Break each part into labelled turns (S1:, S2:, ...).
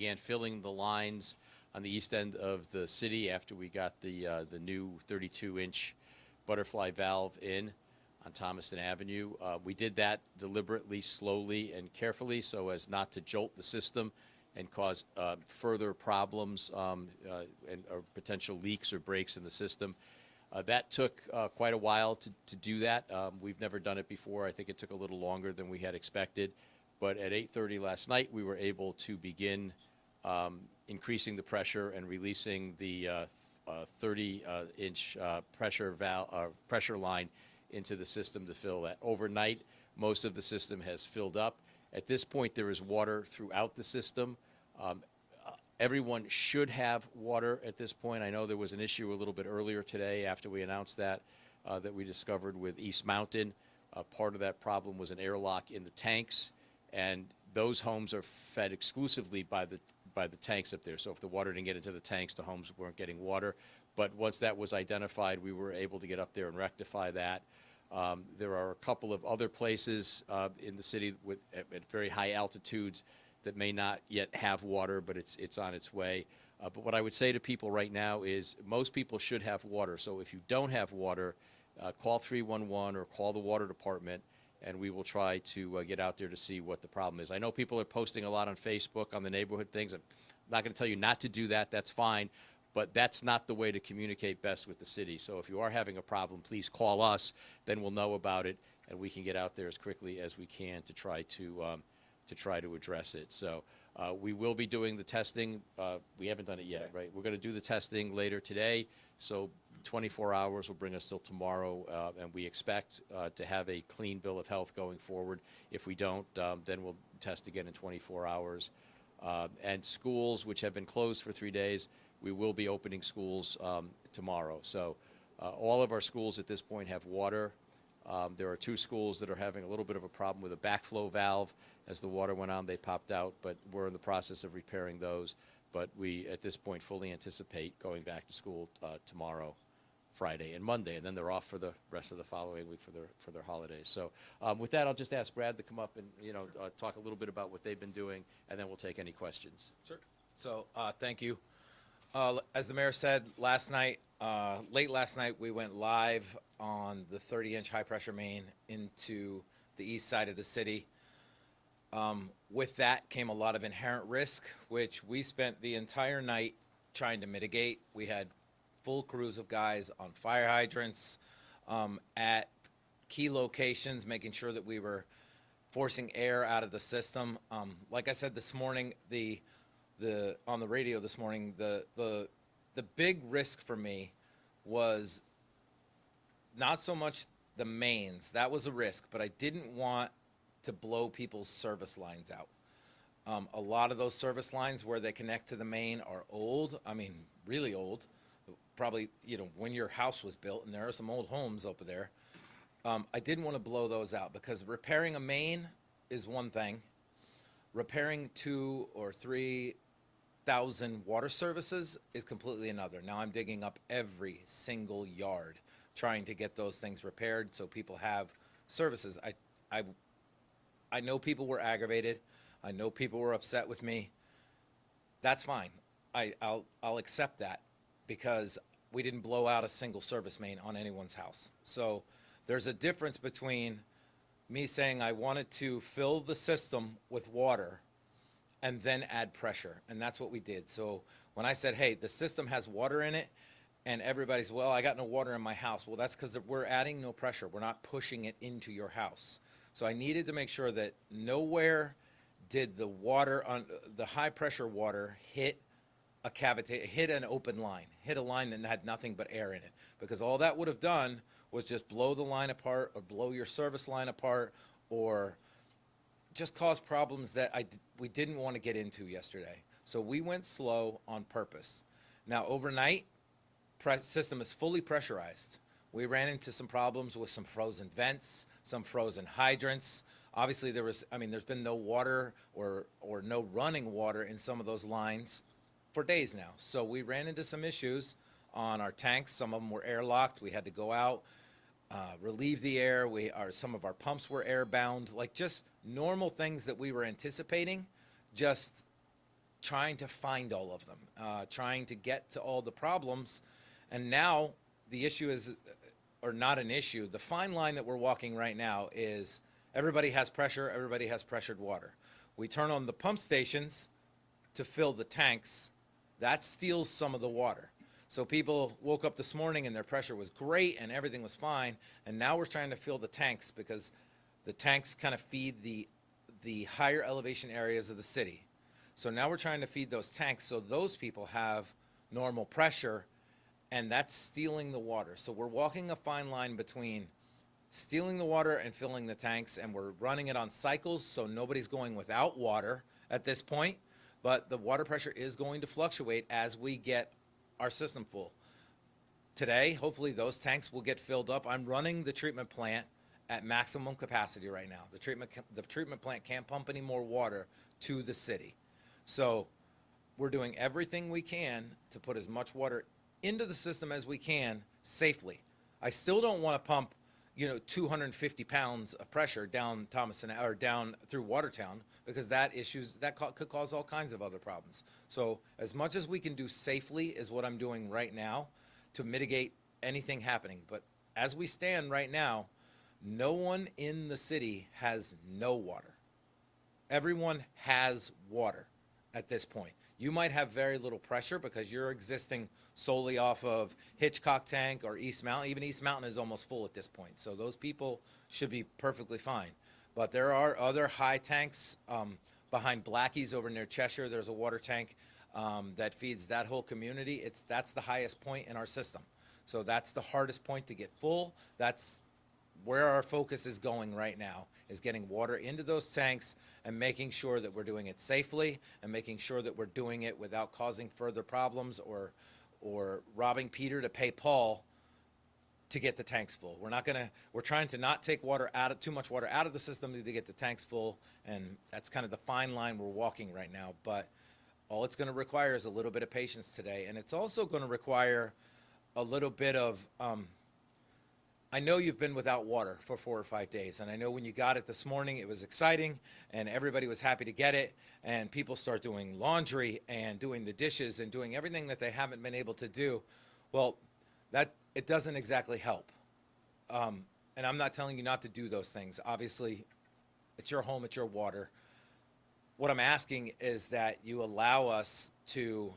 S1: began filling the lines on the east end of the city after we got the new 32-inch butterfly valve in on Thomaston Avenue. We did that deliberately, slowly, and carefully so as not to jolt the system and cause further problems or potential leaks or breaks in the system. That took quite a while to do that. We've never done it before. I think it took a little longer than we had expected. But at 8:30 last night, we were able to begin increasing the pressure and releasing the 30-inch pressure line into the system to fill that. Overnight, most of the system has filled up. At this point, there is water throughout the system. Everyone should have water at this point. I know there was an issue a little bit earlier today after we announced that we discovered with East Mountain. Part of that problem was an airlock in the tanks, and those homes are fed exclusively by the tanks up there. So if the water didn't get into the tanks, the homes weren't getting water. But once that was identified, we were able to get up there and rectify that. There are a couple of other places in the city at very high altitudes that may not yet have water, but it's on its way. But what I would say to people right now is most people should have water. So if you don't have water, call 311 or call the water department, and we will try to get out there to see what the problem is. I know people are posting a lot on Facebook on the neighborhood things. I'm not going to tell you not to do that. That's fine. But that's not the way to communicate best with the city. So if you are having a problem, please call us. Then we'll know about it, and we can get out there as quickly as we can to try to address it. So we will be doing the testing. We haven't done it yet, right? We're going to do the testing later today. So 24 hours will bring us till tomorrow, and we expect to have a clean bill of health going forward. If we don't, then we'll test again in 24 hours. And schools, which have been closed for 3 days, we will be opening schools tomorrow. So all of our schools at this point have water. There are 2 schools that are having a little bit of a problem with a backflow valve. As the water went on, they popped out, but we're in the process of repairing those. But we, at this point, fully anticipate going back to school tomorrow, Friday, and Monday, and then they're off for the rest of the following week for their holidays. So with that, I'll just ask Brad to come up and talk a little bit about what they've been doing, and then we'll take any questions.
S2: Sure. So thank you. As the mayor said last night, late last night, we went live on the 30-inch high-pressure main into the east side of the city. With that came a lot of inherent risk, which we spent the entire night trying to mitigate. We had full crews of guys on fire hydrants at key locations, making sure that we were forcing air out of the system. Like I said this morning, on the radio this morning, the big risk for me was not so much the mains. That was a risk, but I didn't want to blow people's service lines out. A lot of those service lines where they connect to the main are old. I mean, really old. Probably, when your house was built, and there are some old homes over there. I didn't want to blow those out because repairing a main is one thing. Repairing 2,000 or 3,000 water services is completely another. Now I'm digging up every single yard trying to get those things repaired so people have services. I know people were aggravated. I know people were upset with me. That's fine. I'll accept that because we didn't blow out a single service main on anyone's house. So there's a difference between me saying I wanted to fill the system with water and then add pressure, and that's what we did. So when I said, hey, the system has water in it, and everybody's, well, I got no water in my house. Well, that's because we're adding no pressure. We're not pushing it into your house. So I needed to make sure that nowhere did the water, the high pressure water hit a cavity, hit an open line, hit a line that had nothing but air in it. Because all that would have done was just blow the line apart or blow your service line apart or just cause problems that we didn't want to get into yesterday. So we went slow on purpose. Now overnight, system is fully pressurized. We ran into some problems with some frozen vents, some frozen hydrants. Obviously there's been no water or no running water in some of those lines for days now. So we ran into some issues on our tanks. Some of them were airlocked. We had to go out, relieve the air. Some of our pumps were airbound, like just normal things that we were anticipating, just trying to find all of them, trying to get to all the problems. And now the issue is, or not an issue, the fine line that we're walking right now is everybody has pressure, everybody has pressured water. We turn on the pump stations to fill the tanks, that steals some of the water. So people woke up this morning and their pressure was great and everything was fine, and now we're trying to fill the tanks because the tanks kind of feed the higher elevation areas of the city. So now we're trying to feed those tanks so those people have normal pressure, and that's stealing the water. So we're walking a fine line between stealing the water and filling the tanks, and we're running it on cycles so nobody's going without water at this point. But the water pressure is going to fluctuate as we get our system full. Today, hopefully those tanks will get filled up. I'm running the treatment plant at maximum capacity right now. The treatment plant can't pump any more water to the city. So we're doing everything we can to put as much water into the system as we can safely. I still don't want to pump, 250 pounds of pressure down Thomason or down through Watertown, because that could cause all kinds of other problems. So as much as we can do safely is what I'm doing right now to mitigate anything happening. But as we stand right now, no one in the city has no water. Everyone has water at this point. You might have very little pressure because you're existing solely off of Hitchcock Tank or East Mountain. Even East Mountain is almost full at this point. So those people should be perfectly fine. But there are other high tanks behind Blackie's over near Cheshire. There's a water tank that feeds that whole community. That's the highest point in our system. So that's the hardest point to get full. That's where our focus is going right now, is getting water into those tanks and making sure that we're doing it safely and making sure that we're doing it without causing further problems or robbing Peter to pay Paul to get the tanks full. We're trying to not take too much water out of the system to get the tanks full, and that's kind of the fine line we're walking right now. But all it's going to require is a little bit of patience today, and it's also going to require a little bit of I know you've been without water for 4 or 5 days, and I know when you got it this morning, it was exciting, and everybody was happy to get it, and people start doing laundry and doing the dishes and doing everything that they haven't been able to do. Well, it doesn't exactly help. And I'm not telling you not to do those things. Obviously, it's your home, it's your water. What I'm asking is that you allow us to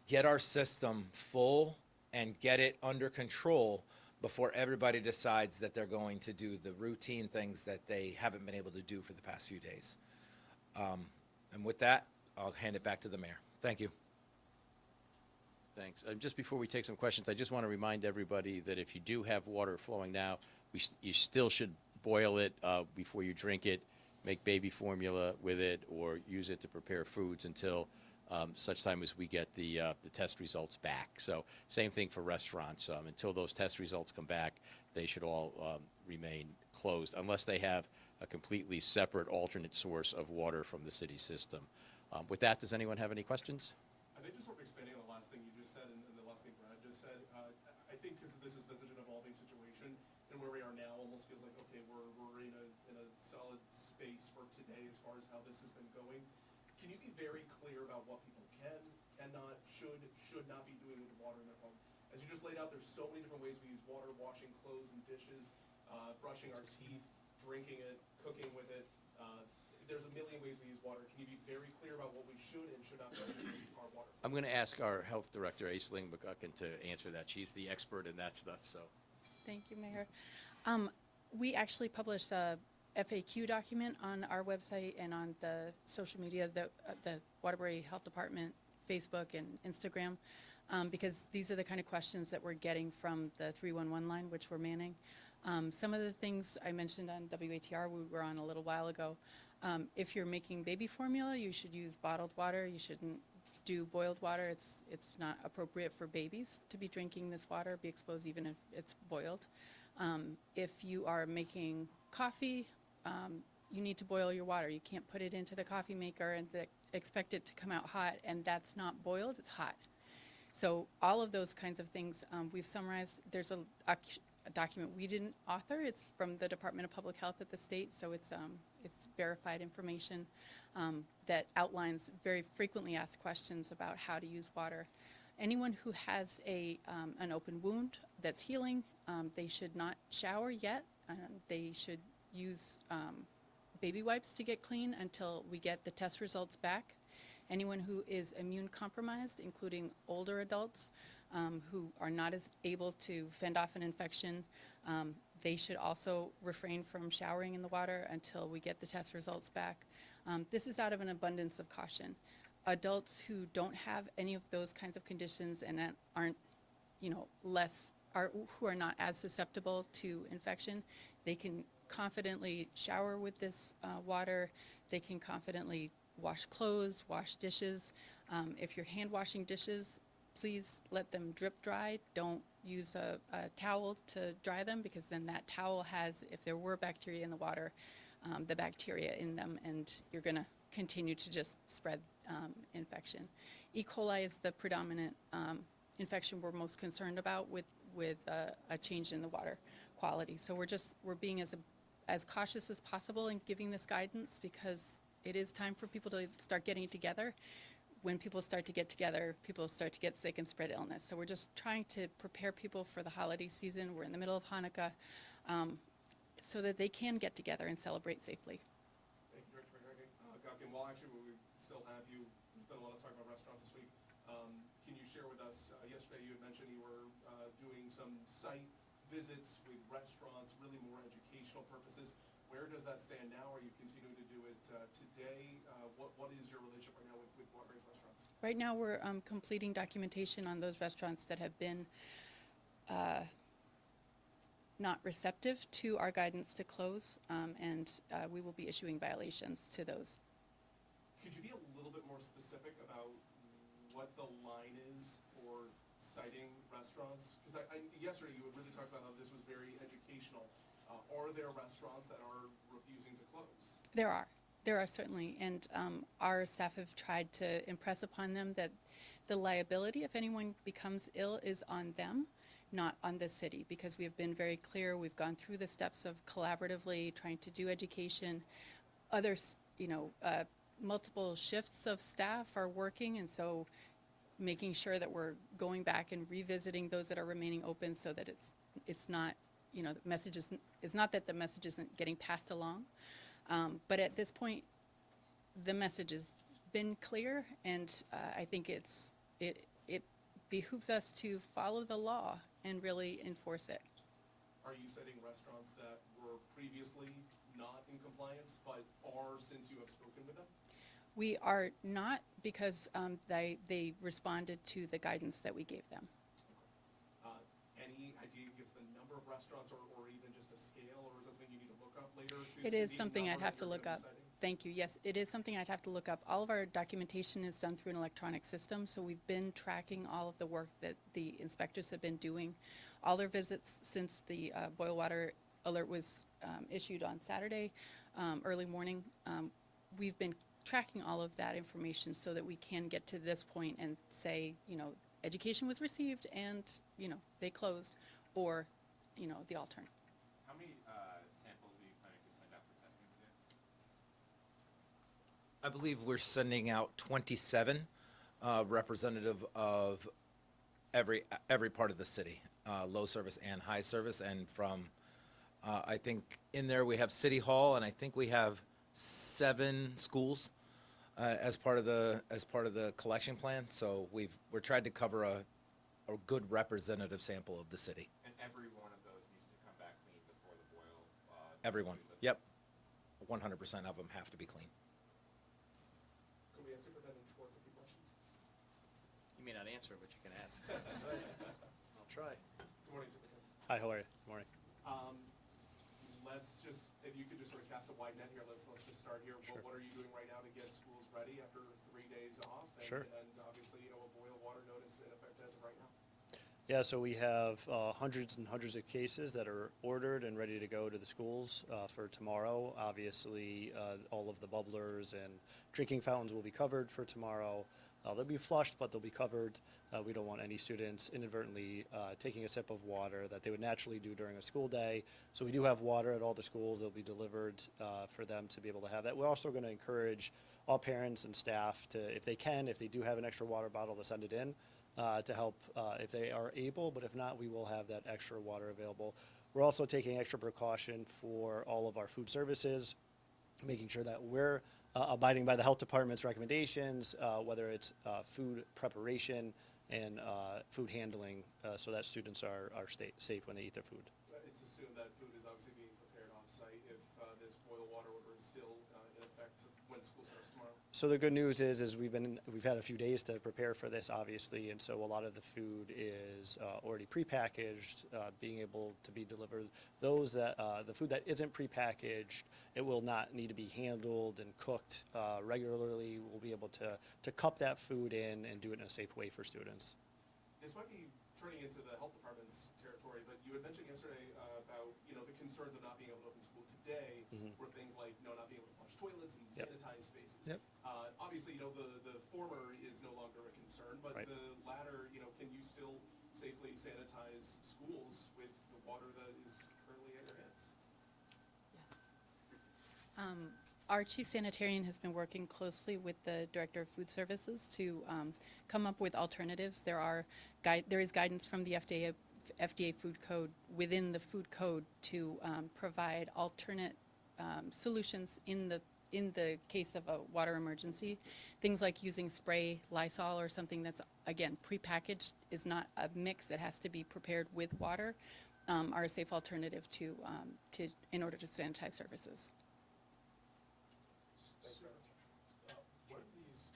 S2: get our system full and get it under control before everybody decides that they're going to do the routine things that they haven't been able to do for the past few days. And with that, I'll hand it back to the mayor. Thank you.
S1: Thanks. Just before we take some questions, I just want to remind everybody that if you do have water flowing now, you still should boil it before you drink it, make baby formula with it, or use it to prepare foods until such time as we get the test results back. So same thing for restaurants. Until those test results come back, they should all remain closed unless they have a completely separate alternate source of water from the city system. With that, does anyone have any questions?
S3: I think just sort of expanding on the last thing you just said and the last thing Brad just said, I think because this has been such an evolving situation, and where we are now almost feels like, okay, we're in a solid space for today as far as how this has been going. Can you be very clear about what people cannot, should not be doing with the water in their home? As you just laid out, there's so many different ways we use water: washing clothes and dishes, brushing our teeth, drinking it, cooking with it. There's a million ways we use water. Can you be very clear about what we should and should not be using our water for?
S1: I'm going to ask our health director, Aisling McGuckin, to answer that. She's the expert in that stuff. So,
S4: thank you, Mayor. We actually published a FAQ document on our website and on the social media, the Waterbury Health Department, Facebook and Instagram, because these are the kind of questions that we're getting from the 311 line, which we're manning. Some of the things I mentioned on WATR we were on a little while ago. If you're making baby formula, you should use bottled water. You shouldn't do boiled water. It's not appropriate for babies to be drinking this water, be exposed even if it's boiled. If you are making coffee, you need to boil your water. You can't put it into the coffee maker and expect it to come out hot, and that's not boiled, it's hot. So all of those kinds of things we've summarized. There's a document we didn't author. It's from the Department of Public Health at the state, so it's verified information that outlines very frequently asked questions about how to use water. Anyone who has an open wound that's healing, they should not shower yet. They should use baby wipes to get clean until we get the test results back. Anyone who is immune compromised, including older adults who are not as able to fend off an infection, they should also refrain from showering in the water until we get the test results back. This is out of an abundance of caution. Adults who don't have any of those kinds of conditions and that aren't, who are not as susceptible to infection, they can confidently shower with this water. They can confidently wash clothes, wash dishes. If you're hand washing dishes, please let them drip dry. Don't use a towel to dry them, because then that towel has, if there were bacteria in the water, the bacteria in them, and you're going to continue to just spread infection. E. coli is the predominant infection we're most concerned about with a change in the water quality. So we're being as cautious as possible in giving this guidance, because it is time for people to start getting together. When people start to get together, people start to get sick and spread illness. So we're just trying to prepare people for the holiday season. We're in the middle of Hanukkah, so that they can get together and celebrate safely.
S3: Thank you, Director McGregor. Gauken, while actually we still have you, there's been a lot of talk about restaurants this week. Can you share with us, yesterday you had mentioned you were doing some site visits with restaurants, really more educational purposes. Where does that stand now? Are you continuing to do it today? What is your relationship right now with Waterbury's restaurants?
S4: Right now, we're completing documentation on those restaurants that have been not receptive to our guidance to close, and we will be issuing violations to those.
S3: Could you be a little bit more specific about what the line is for citing restaurants? Because yesterday you had really talked about how this was very educational. Are there restaurants that are refusing to close?
S4: There are certainly, and our staff have tried to impress upon them that the liability, if anyone becomes ill, is on them, not on the city, because we have been very clear. We've gone through the steps of collaboratively trying to do education. Others, multiple shifts of staff are working, and so making sure that we're going back and revisiting those that are remaining open, so that it's not, the message is not that the message isn't getting passed along, but at this point, the message has been clear, and I think it behooves us to follow the law and really enforce it.
S3: Are you citing restaurants that were previously not in compliance, but are since you have spoken with them?
S4: We are not, because they responded to the guidance that we gave them.
S3: Any idea, give us the number of restaurants or even just a scale, or is that something you need to look up later?
S4: It is something I'd have to look up. Thank you. Yes, it is something I'd have to look up. All of our documentation is done through an electronic system, so we've been tracking all of the work that the inspectors have been doing. All their visits since the boil water alert was issued on Saturday, early morning, we've been tracking all of that information so that we can get to this point and say, education was received and, they closed, or, the alternate.
S5: How many samples are you planning to send out for testing today?
S2: I believe we're sending out 27, representative of every part of the city, low service and high service, and from I think in there we have City Hall, and I think we have 7 schools as part of the collection plan. So we're trying to cover a good representative sample of the city.
S5: And every one of those needs to come back clean before the boil?
S2: Everyone. Yep. 100% of them have to be clean.
S3: Could we ask Superintendent Schwartz a few questions?
S1: You may not answer, but you can ask.
S6: I'll try.
S3: Good morning, Superintendent.
S6: Hi, how are you? Good morning.
S3: Let's just, if you could just sort of cast a wide net here, let's just start here.
S6: Sure.
S3: What are you doing right now to get schools ready after 3 days off? And,
S6: Sure.
S3: And obviously, a boil water notice in effect as of right now.
S6: Yeah, so we have hundreds and hundreds of cases that are ordered and ready to go to the schools for tomorrow. Obviously, all of the bubblers and drinking fountains will be covered for tomorrow. They'll be flushed, but they'll be covered. We don't want any students inadvertently taking a sip of water that they would naturally do during a school day. So we do have water at all the schools. They'll be delivered for them to be able to have that. We're also going to encourage all parents and staff to, if they can, if they do have an extra water bottle, to send it in to help if they are able. But if not, we will have that extra water available. We're also taking extra precaution for all of our food services, making sure that we're abiding by the health department's recommendations, whether it's food preparation and food handling, so that students are safe when they eat their food.
S3: It's assumed that food is obviously being prepared off-site if this boil water order is still in effect when school starts tomorrow.
S6: So the good news is we've had a few days to prepare for this, obviously, and so a lot of the food is already prepackaged, being able to be delivered. Those that the food that isn't prepackaged, it will not need to be handled and cooked regularly. We'll be able to cup that food in and do it in a safe way for students.
S3: This might be turning into the health department's territory, but you had mentioned yesterday about the concerns of not being able to open school today were things like not being able to flush toilets and
S6: Yep.
S3: sanitize spaces.
S6: Yep.
S3: Obviously, the former is no longer a concern, but
S6: Right.
S3: the latter, can you still safely sanitize schools with the water that is currently at your hands?
S4: Our chief sanitarian has been working closely with the director of food services to come up with alternatives. There is guidance from the FDA food code within the food code to provide alternate solutions in the case of a water emergency. Things like using spray Lysol or something that's, again, prepackaged, is not a mix that has to be prepared with water, are a safe alternative in order to sanitize surfaces.
S3: What are these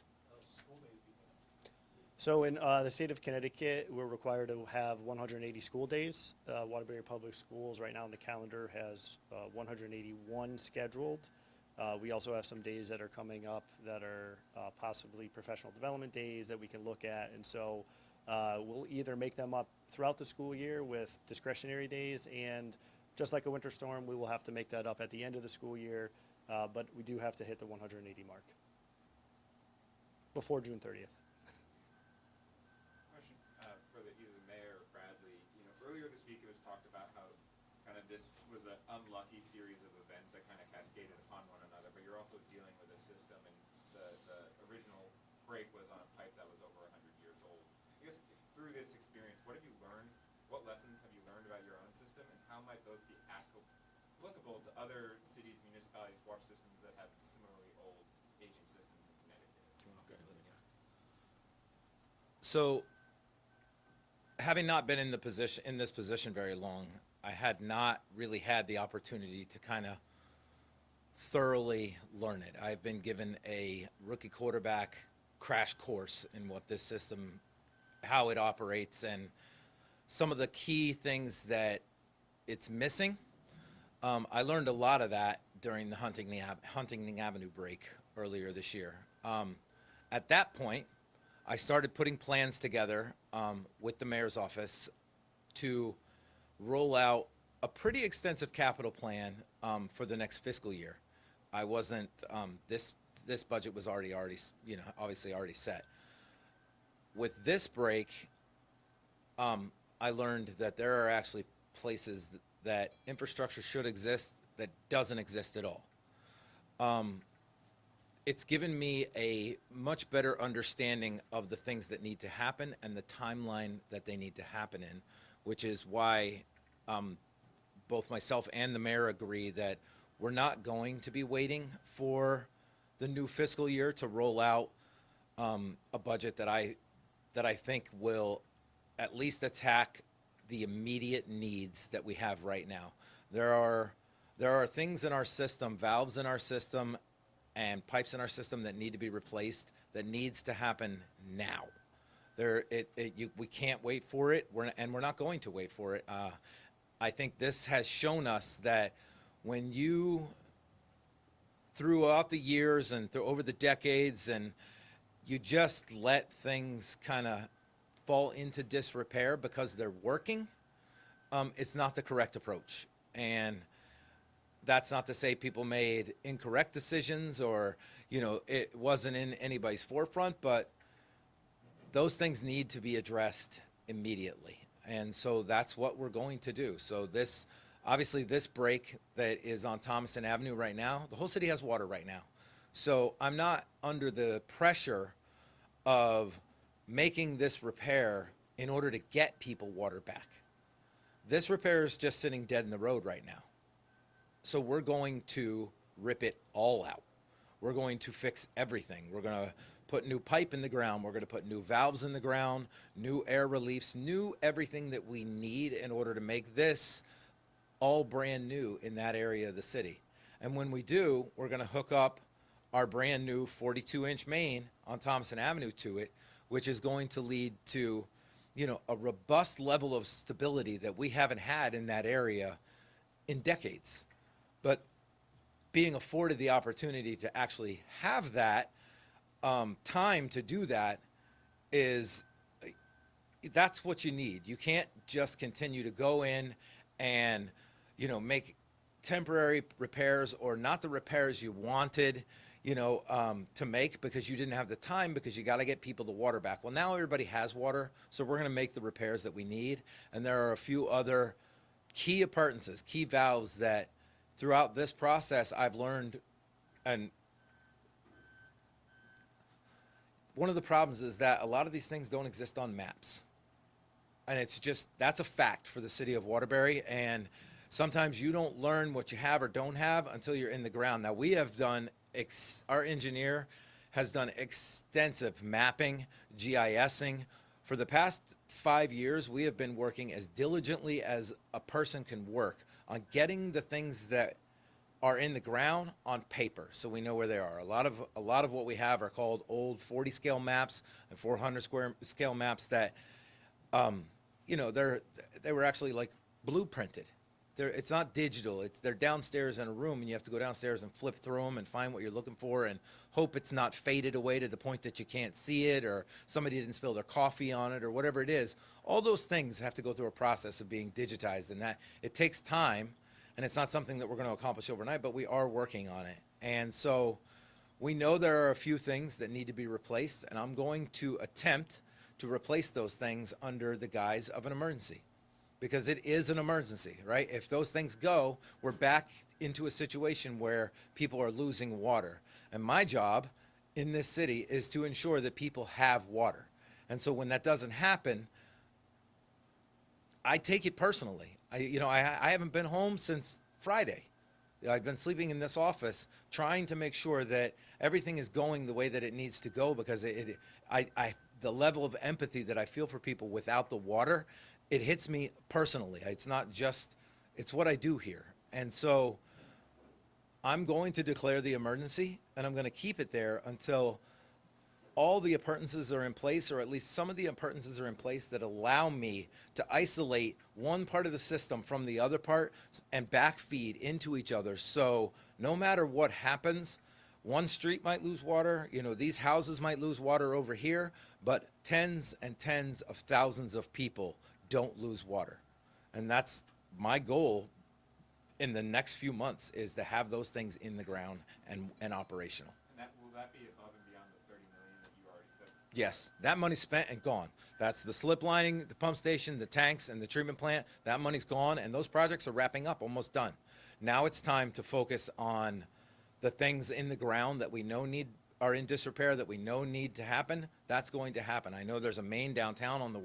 S3: school days being?
S6: So in the state of Connecticut, we're required to have 180 school days. Waterbury Public Schools right now on the calendar has 181 scheduled. We also have some days that are coming up that are possibly professional development days that we can look at. And so we'll either make them up throughout the school year with discretionary days, and just like a winter storm, we will have to make that up at the end of the school year. But we do have to hit the 180 mark before June 30th.
S5: Question for either the mayor or Bradley. Earlier this week it was talked about how kind of this was an unlucky series of events that kind of cascaded upon one another, but you're also dealing with a system, and the original break was on a pipe that was over 100 years old. I guess through this experience, what have you learned? What lessons have you learned about your own system, and how might those be applicable to other cities, municipalities, water systems that have similarly old, aging systems in Connecticut?
S2: So, having not been in this position very long, I had not really had the opportunity to kind of thoroughly learn it. I've been given a rookie quarterback crash course in what this system, how it operates, and some of the key things that it's missing. I learned a lot of that during the Huntington Avenue break earlier this year. At that point, I started putting plans together with the mayor's office to roll out a pretty extensive capital plan for the next fiscal year. I wasn't this budget was already obviously already set. With this break, I learned that there are actually places that infrastructure should exist that doesn't exist at all. It's given me a much better understanding of the things that need to happen and the timeline that they need to happen in, which is why both myself and the mayor agree that we're not going to be waiting for the new fiscal year to roll out a budget that I think will at least attack the immediate needs that we have right now. There are things in our system, valves in our system, and pipes in our system that need to be replaced, that needs to happen now. We can't wait for it, and we're not going to wait for it. I think this has shown us that when you, throughout the years and over the decades, and you just let things kind of fall into disrepair because they're working, it's not the correct approach. And that's not to say people made incorrect decisions or, it wasn't in anybody's forefront, but those things need to be addressed immediately. And so that's what we're going to do. So this, obviously this break that is on Thomason Avenue right now, the whole city has water right now. So I'm not under the pressure of making this repair in order to get people water back. This repair is just sitting dead in the road right now. So we're going to rip it all out. We're going to fix everything. We're going to put new pipe in the ground. We're going to put new valves in the ground, new air reliefs, new everything that we need in order to make this all brand new in that area of the city. And when we do, we're going to hook up our brand new 42-inch main on Thompson Avenue to it, which is going to lead to, a robust level of stability that we haven't had in that area in decades. But being afforded the opportunity to actually have that time to do that that's what you need. You can't just continue to go in and, make temporary repairs or not the repairs you wanted, to make because you didn't have the time because you got to get people the water back. Well, now everybody has water, so we're going to make the repairs that we need. And there are a few other key appurtenances, key valves that throughout this process I've learned. And one of the problems is that a lot of these things don't exist on maps. And it's just, that's a fact for the city of Waterbury. And sometimes you don't learn what you have or don't have until you're in the ground. Now, we have done, our engineer has done extensive mapping, GISing. For the past 5 years, we have been working as diligently as a person can work on getting the things that are in the ground on paper, so we know where they are. A lot of what we have are called old 40 scale maps and 400 scale maps that, they were actually like blueprinted. It's not digital. They're downstairs in a room, and you have to go downstairs and flip through them and find what you're looking for and hope it's not faded away to the point that you can't see it or somebody didn't spill their coffee on it or whatever it is. All those things have to go through a process of being digitized, and that it takes time, and it's not something that we're going to accomplish overnight, but we are working on it. And so we know there are a few things that need to be replaced, and I'm going to attempt to replace those things under the guise of an emergency. Because it is an emergency, right? If those things go, we're back into a situation where people are losing water. And my job in this city is to ensure that people have water. And so when that doesn't happen, I take it personally. I haven't been home since Friday. I've been sleeping in this office trying to make sure that everything is going the way that it needs to go because the level of empathy that I feel for people without the water, it hits me personally. It's not just, it's what I do here. And so I'm going to declare the emergency, and I'm going to keep it there until all the appurtenances are in place, or at least some of the appurtenances are in place that allow me to isolate one part of the system from the other part and backfeed into each other. So no matter what happens, one street might lose water, these houses might lose water over here, but tens and tens of thousands of people don't lose water. And that's my goal in the next few months, is to have those things in the ground and operational.
S5: And will that be above and beyond the 30 million that you already put?
S2: Yes, that money's spent and gone. That's the slip lining, the pump station, the tanks, and the treatment plant. That money's gone, and those projects are wrapping up, almost done. Now it's time to focus on the things in the ground that we know are in disrepair, that we know need to happen. That's going to happen. I know there's a main downtown on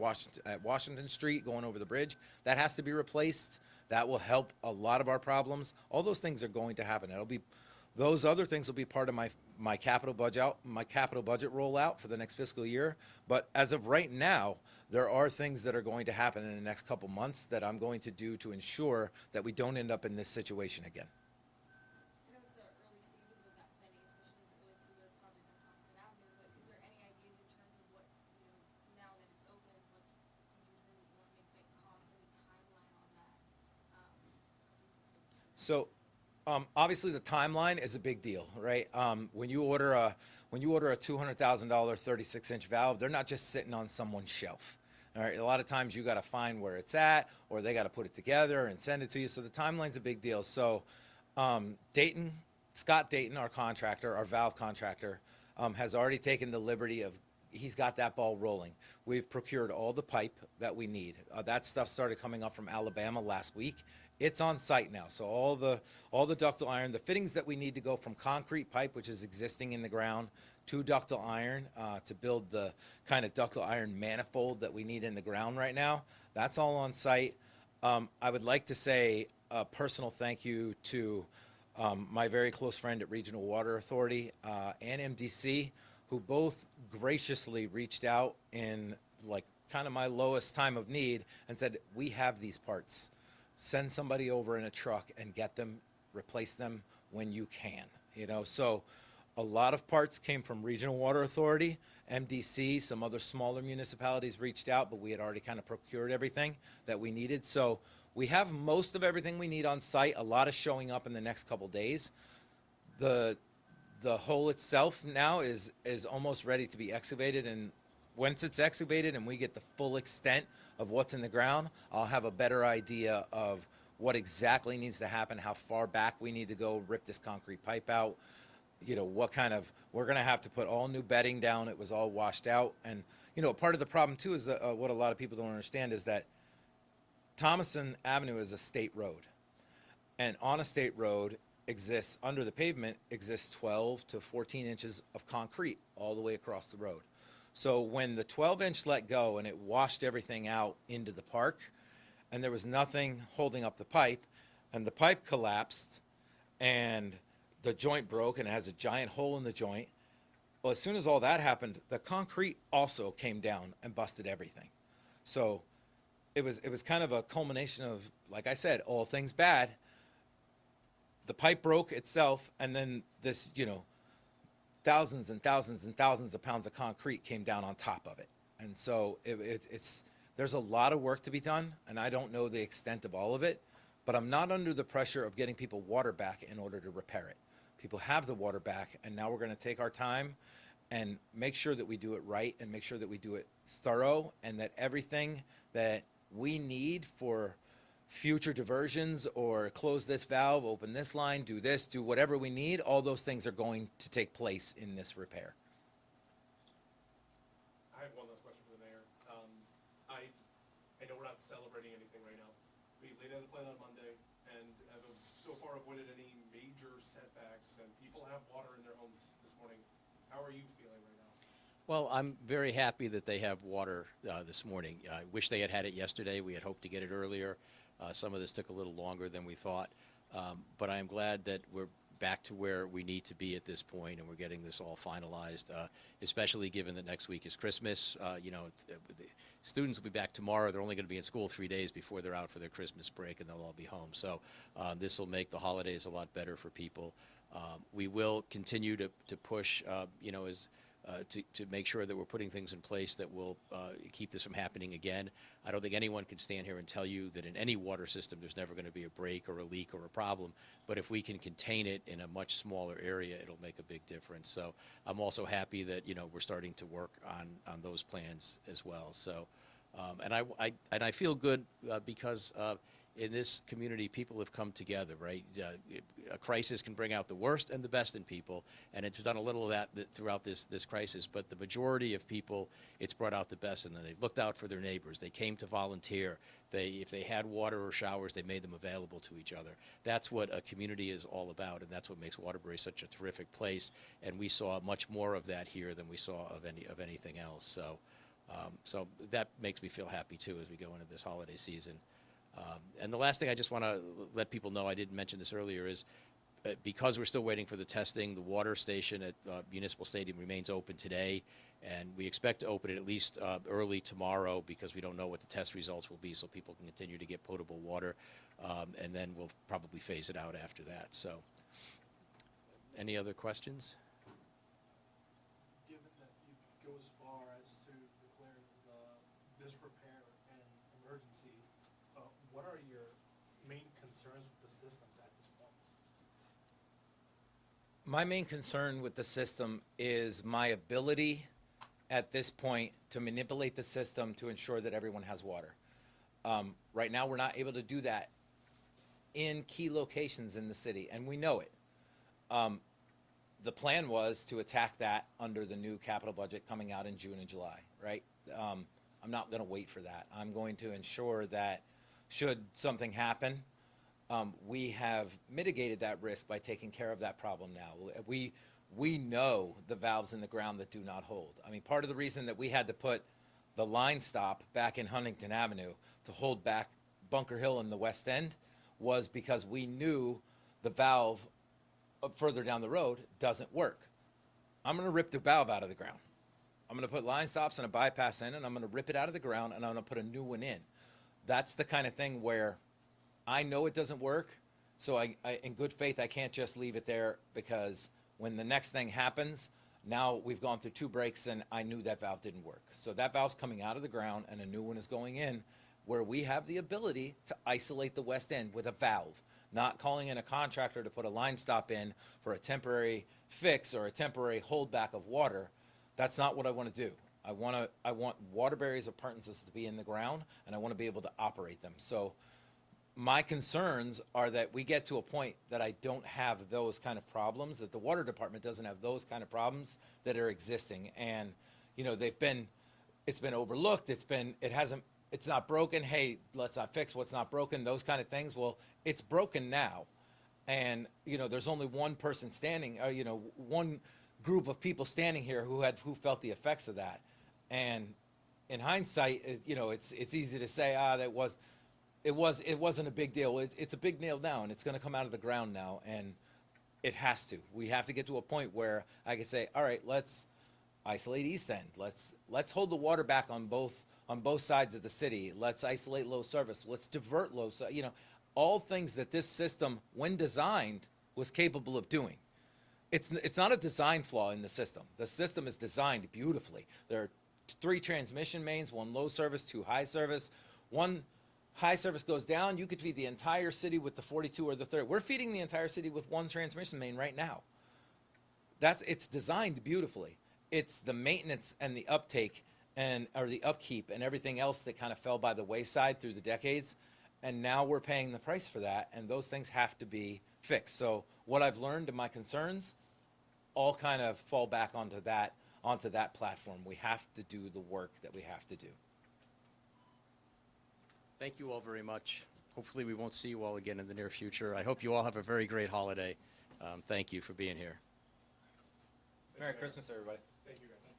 S2: at Washington Street going over the bridge that has to be replaced. That will help a lot of our problems. All those things are going to happen. Those other things will be part of my capital budget rollout for the next fiscal year. But as of right now, there are things that are going to happen in the next couple months that I'm going to do to ensure that we don't end up in this situation again.
S7: I know it's the early stages of that planning, especially as it relates to the project on Thompson Avenue, but is there any ideas in terms of what, now that it's open, what in terms of what make that cost, any timeline on that?
S2: So, obviously the timeline is a big deal, right? When you order a $200,000 36-inch valve, they're not just sitting on someone's shelf. All right, a lot of times you got to find where it's at, or they got to put it together and send it to you. So the timeline's a big deal. So, Scott Dayton, our contractor, our valve contractor, has already taken the liberty of he's got that ball rolling. We've procured all the pipe that we need. That stuff started coming up from Alabama last week. It's on site now. So all the ductile iron, the fittings that we need to go from concrete pipe, which is existing in the ground, to ductile iron to build the kind of ductile iron manifold that we need in the ground right now. That's all on site. I would like to say a personal thank you to my very close friend at Regional Water Authority and MDC, who both graciously reached out in like kind of my lowest time of need and said, we have these parts. Send somebody over in a truck and get them, replace them when you can. You know, so a lot of parts came from Regional Water Authority, MDC, some other smaller municipalities reached out, but we had already kind of procured everything that we needed. So we have most of everything we need on site. A lot is showing up in the next couple days. The hole itself now is almost ready to be excavated, and once it's excavated and we get the full extent of what's in the ground, I'll have a better idea of what exactly needs to happen, how far back we need to go, rip this concrete pipe out, you know, what kind of, we're gonna have to put all new bedding down. It was all washed out. And, you know, part of the problem too is what a lot of people don't understand is that Thomason Avenue is a state road. And on a state road exists, under the pavement, exists 12 to 14 inches of concrete all the way across the road. So when the 12-inch let go and it washed everything out into the park, and there was nothing holding up the pipe, and the pipe collapsed, and the joint broke, and it has a giant hole in the joint. Well, as soon as all that happened, the concrete also came down and busted everything. So it was kind of a culmination of, like I said, all things bad. The pipe broke itself, and then this, you know, thousands and thousands and thousands of pounds of concrete came down on top of it. And so it's there's a lot of work to be done, and I don't know the extent of all of it, but I'm not under the pressure of getting people water back in order to repair it. People have the water back, and now we're going to take our time and make sure that we do it right and make sure that we do it thorough, and that everything that we need for future diversions or close this valve, open this line, do this, do whatever we need, all those things are going to take place in this repair.
S3: I have one last question for the mayor. I know we're not celebrating anything right now. We laid out the plan on Monday and have so far avoided any major setbacks, and people have water in their homes this morning. How are you feeling right now?
S1: Well, I'm very happy that they have water this morning. I wish they had it yesterday. We had hoped to get it earlier. Some of this took a little longer than we thought. But I am glad that we're back to where we need to be at this point, and we're getting this all finalized, especially given that next week is Christmas. You know, the students will be back tomorrow. They're only going to be in school 3 days before they're out for their Christmas break, and they'll all be home. So this will make the holidays a lot better for people. We will continue to push, you know, to make sure that we're putting things in place that will keep this from happening again. I don't think anyone can stand here and tell you that in any water system there's never going to be a break or a leak or a problem, but if we can contain it in a much smaller area, it'll make a big difference. So I'm also happy that, you know, we're starting to work on those plans as well. So and I feel good because in this community, people have come together, right? A crisis can bring out the worst and the best in people, and it's done a little of that throughout this crisis. But the majority of people, it's brought out the best, and they've looked out for their neighbors. They came to volunteer. If they had water or showers, they made them available to each other. That's what a community is all about, and that's what makes Waterbury such a terrific place. And we saw much more of that here than we saw of anything else. So, so that makes me feel happy too as we go into this holiday season. And the last thing I just want to let people know, I didn't mention this earlier, is because we're still waiting for the testing, the water station at Municipal Stadium remains open today, and we expect to open it at least early tomorrow because we don't know what the test results will be, so people can continue to get potable water, and then we'll probably phase it out after that. So, any other questions?
S8: Given that you go as far as to declare disrepair an emergency, what are your main concerns with the systems at this point?
S2: My main concern with the system is my ability at this point to manipulate the system to ensure that everyone has water. Right now, we're not able to do that in key locations in the city, and we know it. the plan was to attack that under the new capital budget coming out in June and July, right? I'm not going to wait for that. I'm going to ensure that should something happen, we have mitigated that risk by taking care of that problem now. We know the valves in the ground that do not hold. I mean, part of the reason that we had to put the line stop back in Huntington Avenue to hold back Bunker Hill in the West End was because we knew the valve further down the road doesn't work. I'm going to rip the valve out of the ground. I'm going to put line stops and a bypass in, and I'm going to rip it out of the ground, and I'm going to put a new one in. That's the kind of thing where I know it doesn't work, so I in good faith, I can't just leave it there, because when the next thing happens, now we've gone through 2 breaks and I knew that valve didn't work. So that valve's coming out of the ground and a new one is going in, where we have the ability to isolate the West End with a valve, not calling in a contractor to put a line stop in for a temporary fix or a temporary holdback of water. That's not what I want to do. I want Waterbury's appurtenances to be in the ground, and I want to be able to operate them. So my concerns are that we get to a point that I don't have those kind of problems, that the water department doesn't have those kind of problems that are existing. And, you know, it's been overlooked. It's not broken. Hey, let's not fix what's not broken, those kind of things. Well, it's broken now. And, you know, there's only one person standing, one group of people standing here who felt the effects of that. And in hindsight, it's easy to say, it wasn't a big deal. It's a big deal now, and it's going to come out of the ground now, and it has to. We have to get to a point where I can say, all right, let's isolate East End. Let's hold the water back on both sides of the city. Let's isolate low service. Let's divert low service. All things that this system, when designed, was capable of doing. It's not a design flaw in the system. The system is designed beautifully. There are 3 transmission mains, 1 low service, 2 high service. 1 high service goes down, you could feed the entire city with the 42 or the 30. We're feeding the entire city with 1 transmission main right now. It's designed beautifully. It's the maintenance and the uptake or the upkeep and everything else that kind of fell by the wayside through the decades. And now we're paying the price for that, and those things have to be fixed. So what I've learned and my concerns all kind of fall back onto that platform. We have to do the work that we have to do.
S1: Thank you all very much. Hopefully we won't see you all again in the near future. I hope you all have a very great holiday. Thank you for being here.
S2: Merry Christmas, everybody.
S3: Thank you, guys.